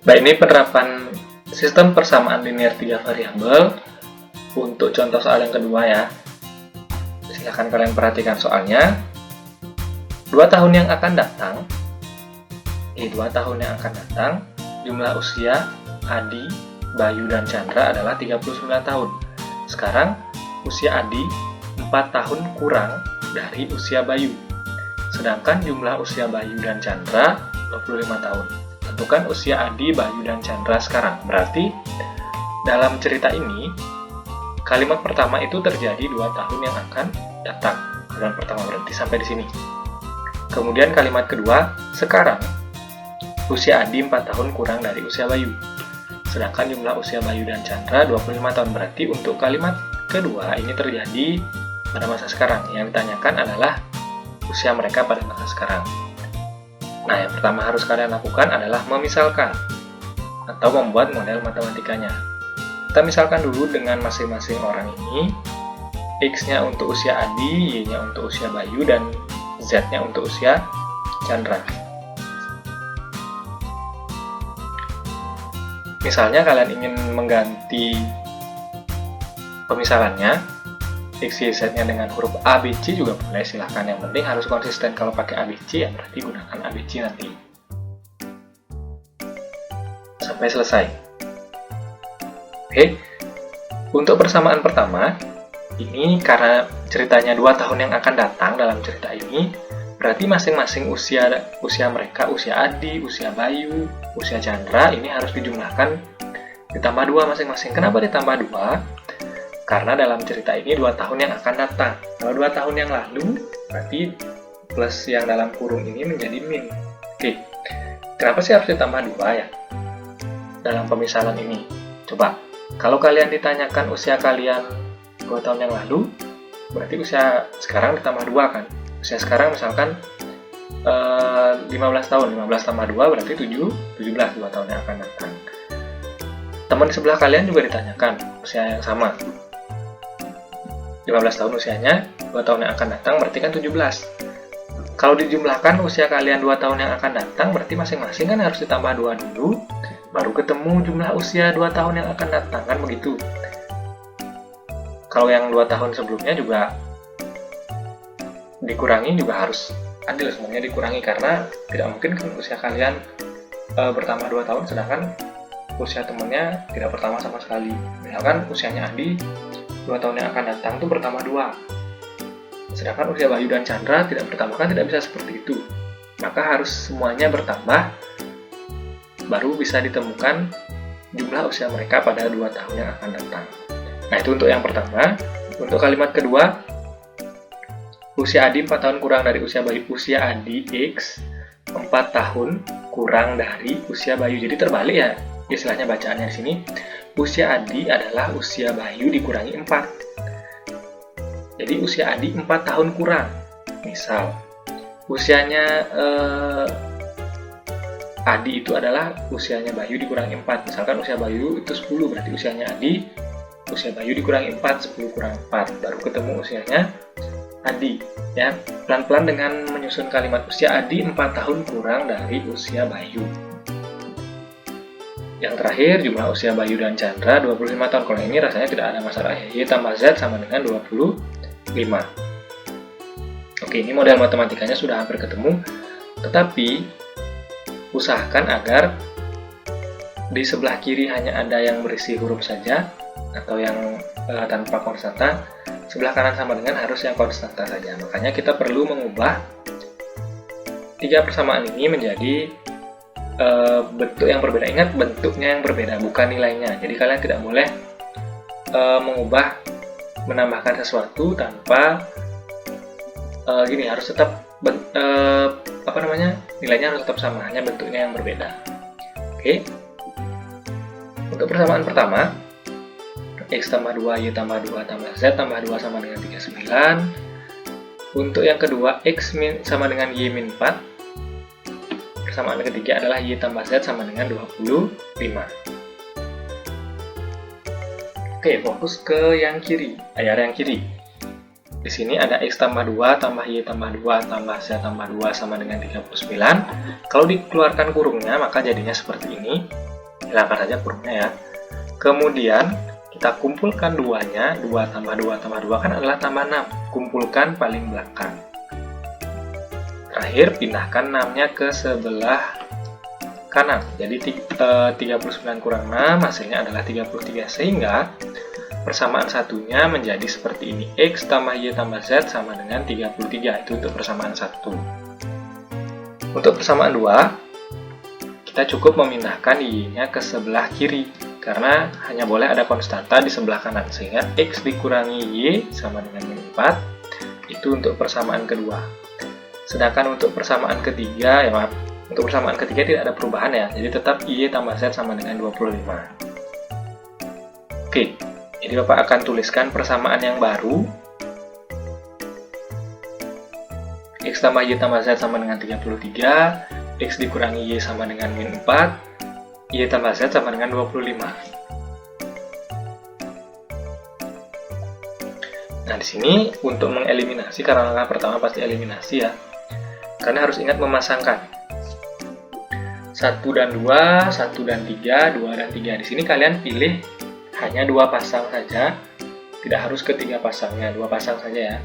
Baik, ini penerapan sistem persamaan linear 3 variabel untuk contoh soal yang kedua ya. Silahkan kalian perhatikan soalnya. 2 tahun yang akan datang, 2 tahun yang akan datang, jumlah usia Adi, Bayu, dan Chandra adalah 39 tahun. Sekarang, usia Adi 4 tahun kurang dari usia Bayu. Sedangkan jumlah usia Bayu dan Chandra 25 tahun. Tentukan usia Adi, Bayu, dan Chandra sekarang. Berarti, dalam cerita ini, kalimat pertama itu terjadi 2 tahun yang akan datang. Kalimat pertama berarti sampai di sini. Kemudian kalimat kedua, sekarang, usia Adi 4 tahun kurang dari usia Bayu. Sedangkan jumlah usia Bayu dan Chandra 25 tahun. Berarti untuk kalimat kedua ini terjadi pada masa sekarang. Yang ditanyakan adalah usia mereka pada masa sekarang. Nah, yang pertama harus kalian lakukan adalah memisalkan atau membuat model matematikanya. Kita misalkan dulu dengan masing-masing orang ini. X-nya untuk usia Adi, Y-nya untuk usia Bayu, dan Z-nya untuk usia Chandra. Misalnya kalian ingin mengganti pemisalannya, X, Y, Z-nya dengan huruf A, B, C juga boleh, silahkan. Yang penting harus konsisten. Kalau pakai A, B, C, ya berarti gunakan A, B, C nanti. Sampai selesai. Oke. Untuk persamaan pertama, ini karena ceritanya 2 tahun yang akan datang dalam cerita ini, berarti masing-masing usia mereka, usia Adi, usia Bayu, usia Chandra, ini harus dijumlahkan ditambah 2 masing-masing. Kenapa ditambah 2? Karena dalam cerita ini 2 tahun yang akan datang. Kalau 2 tahun yang lalu, berarti plus yang dalam kurung ini menjadi min. Oke, kenapa sih harus ditambah 2 ya? Dalam pemisalan ini. Coba, kalau kalian ditanyakan usia kalian 2 tahun yang lalu, berarti usia sekarang ditambah 2 kan? Usia sekarang misalkan 15 tahun. 15 tambah 2 berarti 17 2 tahun yang akan datang. Teman di sebelah kalian juga ditanyakan usia yang sama. 15 tahun usianya, 2 tahun yang akan datang berarti kan 17. Kalau dijumlahkan usia kalian 2 tahun yang akan datang, berarti masing-masing kan harus ditambah 2 dulu, baru ketemu jumlah usia 2 tahun yang akan datang, kan begitu. Kalau yang 2 tahun sebelumnya juga dikurangi juga harus adil, semuanya dikurangi, karena tidak mungkin kan usia kalian bertambah 2 tahun, sedangkan usia temannya tidak bertambah sama sekali. Misalkan usianya Adi 2 tahun yang akan datang itu bertambah 2. Sedangkan usia Bayu dan Chandra tidak bertambah, kan tidak bisa seperti itu. Maka harus semuanya bertambah, baru bisa ditemukan jumlah usia mereka pada 2 tahun yang akan datang. Nah, itu untuk yang pertama. Untuk kalimat kedua, usia Adi 4 tahun kurang dari usia Bayu. Usia Adi X 4 tahun kurang dari usia Bayu. Jadi terbalik ya, istilahnya bacaannya di sini. Usia Adi adalah usia Bayu dikurangi 4. Jadi usia Adi 4 tahun kurang. Misal, usianya Adi itu adalah usianya Bayu dikurangi 4. Misalkan usia Bayu itu 10, berarti usianya Adi, usia Bayu dikurangi 4, 10 kurang 4. Baru ketemu usianya Adi. Ya, pelan-pelan dengan menyusun kalimat usia Adi 4 tahun kurang dari usia Bayu. Yang terakhir, jumlah usia Bayu dan Chandra 25 tahun. Kalau ini rasanya tidak ada masalah. Y tambah Z sama dengan 25. Oke, ini model matematikanya sudah hampir ketemu. Tetapi, usahakan agar di sebelah kiri hanya ada yang berisi huruf saja, atau yang tanpa konstanta. Sebelah kanan sama dengan harus yang konstanta saja. Makanya kita perlu mengubah 3 persamaan ini menjadi bentuk yang berbeda. Ingat, bentuknya yang berbeda, bukan nilainya. Jadi kalian tidak boleh menambahkan sesuatu tanpa gini, harus tetap nilainya harus tetap sama, hanya bentuknya yang berbeda. Oke. Untuk persamaan pertama, X tambah 2, Y tambah 2 tambah Z tambah 2 sama dengan 39. Untuk yang kedua, X sama dengan Y min 4. Persamaan ketiga adalah Y tambah Z sama dengan 25. Oke, fokus ke yang kiri, area yang kiri. Di sini ada X tambah 2, tambah Y tambah 2, tambah Z tambah 2 sama dengan 39. Kalau dikeluarkan kurungnya, maka jadinya seperti ini. hilangkan saja kurungnya ya. Kemudian kita kumpulkan duanya, 2 tambah 2 tambah 2 kan adalah tambah 6. Kumpulkan paling belakang. Terakhir, pindahkan 6-nya ke sebelah kanan. Jadi 39 kurang 6 hasilnya adalah 33. Sehingga persamaan satunya menjadi seperti ini. X tambah Y tambah Z sama dengan 33. Itu untuk persamaan 1. Untuk persamaan 2, kita cukup memindahkan Y-nya ke sebelah kiri, karena hanya boleh ada konstanta di sebelah kanan, sehingga X dikurangi Y sama dengan min 4, itu untuk persamaan kedua. Sedangkan untuk persamaan ketiga, untuk persamaan ketiga tidak ada perubahan ya, jadi tetap Y tambah Z sama dengan 25. Oke, jadi Bapak akan tuliskan persamaan yang baru. X tambah Y tambah Z sama dengan 33, X dikurangi Y sama dengan min 4, Y tambah Z sama dengan 25. Nah, di sini untuk mengeliminasi, karena langkah pertama pasti eliminasi ya. Karena harus ingat memasangkan. 1 dan 2, 1 dan 3, 2 dan 3. Di sini kalian pilih hanya 2 pasang saja. Tidak harus ketiga pasangnya, 2 pasang saja ya.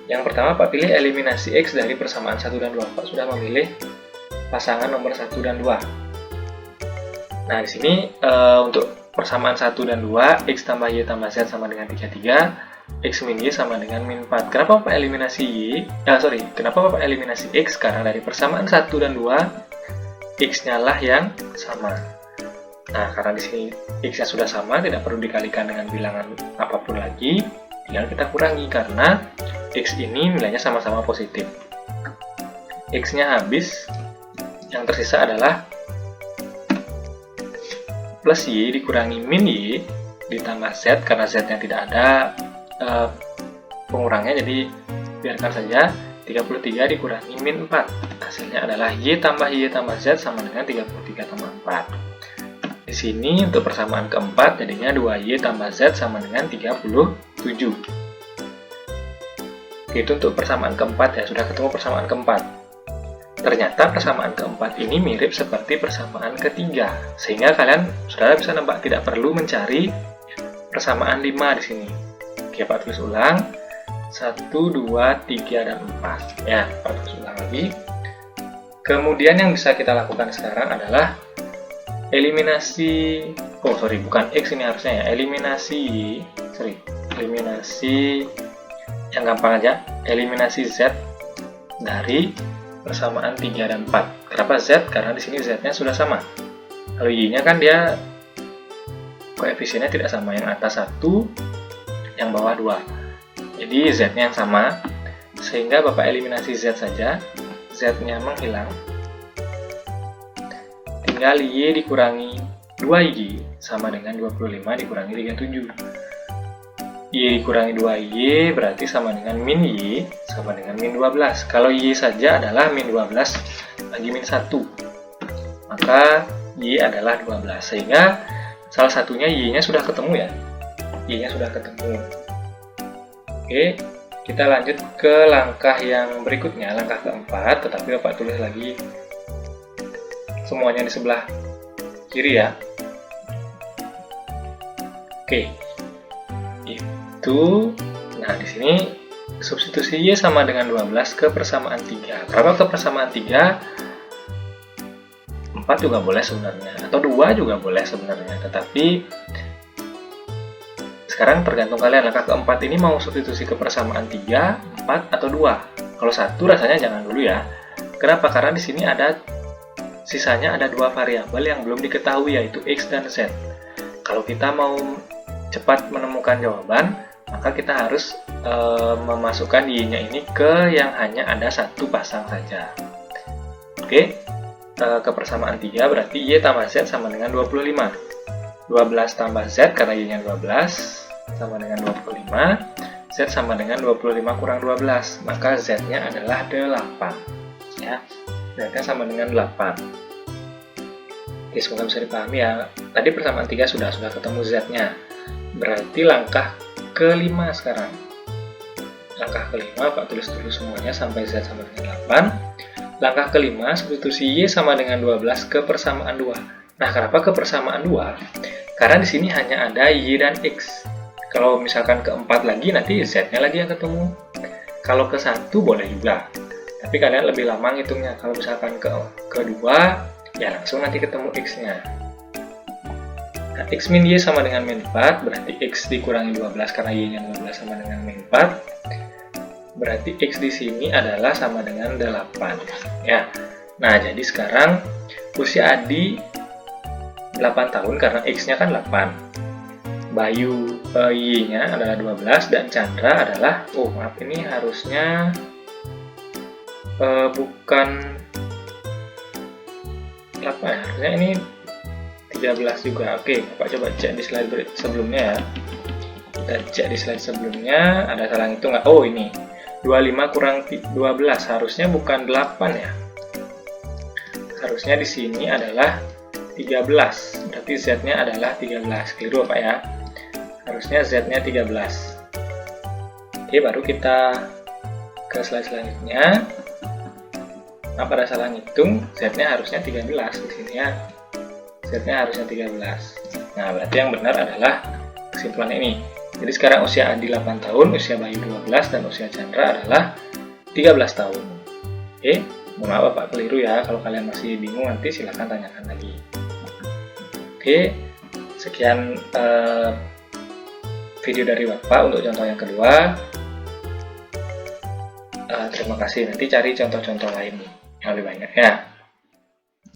Yang pertama, Pak pilih eliminasi X dari persamaan 1 dan 2. Pak sudah memilih pasangan nomor 1 dan 2. Nah, di sini untuk persamaan 1 dan 2, X tambah Y tambah Z sama dengan 33, X min Y sama dengan min 4. Kenapa Bapak eliminasi kenapa Bapak eliminasi X? Karena dari persamaan 1 dan 2, X-nya lah yang sama. Nah, karena di sini X-nya sudah sama, tidak perlu dikalikan dengan bilangan apapun lagi, tinggal kita kurangi, karena X ini nilainya sama-sama positif. X-nya habis, yang tersisa adalah plus Y dikurangi min Y ditambah Z, karena Z-nya tidak ada pengurangnya, jadi biarkan saja. 33 dikurangi min 4, hasilnya adalah Y tambah Z sama dengan 33 tambah 4. Di sini untuk persamaan keempat jadinya 2Y tambah Z sama dengan 37. Itu untuk persamaan keempat ya, sudah ketemu persamaan keempat. Ternyata persamaan keempat ini mirip seperti persamaan ketiga, sehingga saudara bisa nebak, tidak perlu mencari persamaan 5 di sini. Oke, Pak tulis ulang. 1, 2, 3, dan 4. Ya, Pak tulis ulang lagi. Kemudian yang bisa kita lakukan sekarang adalah eliminasi, bukan X ini harusnya ya, eliminasi yang gampang aja, eliminasi Z dari persamaan 3 dan 4. Kenapa Z? Karena di sini Z-nya sudah sama. Kalau Y-nya kan dia koefisiennya tidak sama, yang atas 1, yang bawah 2. Jadi Z-nya yang sama, sehingga Bapak eliminasi Z saja, Z-nya menghilang. Tinggal Y dikurangi 2Y sama dengan 25 dikurangi 37. Y dikurangi 2Y berarti sama dengan min Y sama dengan min 12. Kalau Y saja adalah min 12 bagi min 1, maka Y adalah 12. Sehingga salah satunya Y-nya sudah ketemu ya. Y-nya sudah ketemu. Oke, kita lanjut ke langkah yang berikutnya, langkah keempat, tetapi Bapak tulis lagi semuanya di sebelah kiri ya. Oke. Nah, di sini substitusi Y sama dengan 12 ke persamaan 3. Kenapa ke persamaan 3? 4 juga boleh sebenarnya, atau 2 juga boleh sebenarnya, tetapi sekarang tergantung kalian. Langkah keempat ini mau substitusi ke persamaan 3, 4, atau 2. Kalau 1 rasanya jangan dulu ya. Kenapa? Karena di sini sisanya ada 2 variabel yang belum diketahui, yaitu X dan Z. Kalau kita mau cepat menemukan jawaban, maka kita harus memasukkan Y-nya ini ke yang hanya ada 1 pasang saja. Oke, ke persamaan 3 berarti Y tambah Z sama dengan 25. 12 tambah Z karena Y-nya 12 sama dengan 25. Z sama dengan 25 kurang 12, maka Z-nya adalah 8. Ya, Z-nya sama dengan 8. Oke, semoga bisa dipahami ya. Tadi persamaan 3 sudah ketemu Z-nya. Berarti langkah kelima sekarang. Langkah kelima, Pak tulis dulu semuanya sampai Z sama dengan 8. Langkah kelima, substitusi Y sama dengan 12 ke persamaan 2. Nah, kenapa kebersamaan 2? Karena di sini hanya ada Y dan X. Kalau misalkan keempat lagi, nanti Z-nya lagi yang ketemu. Kalau ke 1 boleh juga. Tapi kalian lebih lama ngitungnya. Kalau misalkan kedua, ya langsung nanti ketemu X-nya. Nah, X min Y sama dengan min 4, berarti X dikurangi 12 karena Y-nya 12 sama dengan min 4. Berarti X di sini adalah sama dengan 8. Ya. Nah, jadi sekarang usia Adi 8 tahun karena X-nya kan 8. Bayu Y-nya adalah 12 dan Chandra adalah, maaf, ini harusnya bukan 8, harusnya ini 13 juga. Oke, Bapak coba cek di slide sebelumnya ya. Kita cek di slide sebelumnya, ada salah hitung nggak? Oh, ini 25 kurang 12, harusnya bukan 8 ya. Harusnya di sini adalah 13, berarti Z-nya adalah 13. Keliru Pak ya, harusnya Z-nya 13. Oke, baru kita ke slide selanjutnya. Nah, pada salah ngitung, Z-nya harusnya 13 di sini ya. Z-nya harusnya 13. Nah, berarti yang benar adalah kesimpulan ini. Jadi sekarang usia Adi 8 tahun, usia Bayu 12, dan usia Chandra adalah 13 tahun. Oke, mohon maaf Bapak keliru ya. Kalau kalian masih bingung, nanti silahkan tanyakan lagi. Oke, sekian video dari Bapak untuk contoh yang kedua. Terima kasih. Nanti cari contoh-contoh lain yang lebih banyak ya.